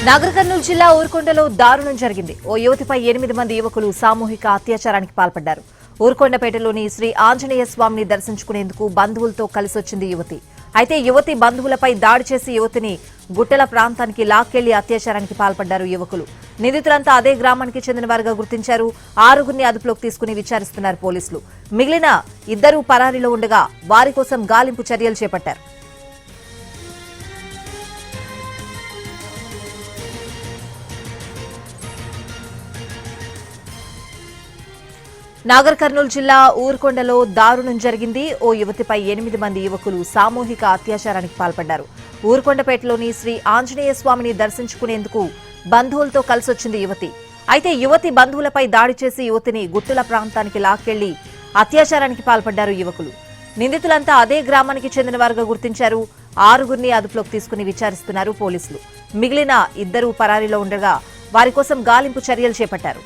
నాగర్ కర్నూలు జిల్లా ఊరుకొండలో దారుణం జరిగింది. ఓ యువతిపై 8 మంది యువకులు సామూహిక అత్యాచారానికి పాల్పడ్డారు. ఊరుకొండపేటలోని శ్రీ ఆంజనేయ స్వామిని దర్శించుకునేందుకు బంధువులతో కలిసొచ్చింది యువతి. అయితే యువతి బంధువులపై దాడి చేసి యువతిని గుట్టల ప్రాంతానికి లాక్కెళ్లి అత్యాచారానికి పాల్పడ్డారు యువకులు. నిందితులంతా అదే గ్రామానికి చెందిన వారుగా గుర్తించారు. 6గురిని అదుపులోకి తీసుకుని విచారిస్తున్నారు పోలీసులు. మిగిలిన 2 పరారీలో ఉండగా వారి కోసం గాలింపు చర్యలు చేపట్టారు. నాగర్ కర్నూలు జిల్లా ఊరుకొండలో దారుణం జరిగింది. ఓ యువతిపై 8 మంది యువకులు సామూహిక అత్యాచారానికి పాల్పడ్డారు. ఊరుకొండపేటలోని శ్రీ ఆంజనేయ స్వామిని దర్శించుకునేందుకు బంధువులతో కలిసొచ్చింది యువతి. అయితే యువతి బంధువులపై దాడి చేసి యువతిని గుట్టల ప్రాంతానికి లాక్కెళ్లి అత్యాచారానికి పాల్పడ్డారు యువకులు. నిందితులంతా అదే గ్రామానికి చెందిన వారుగా గుర్తించారు. 6గురిని అదుపులోకి తీసుకుని విచారిస్తున్నారు పోలీసులు. మిగిలిన 2 పరారీలో ఉండగా వారి కోసం గాలింపు చర్యలు చేపట్టారు.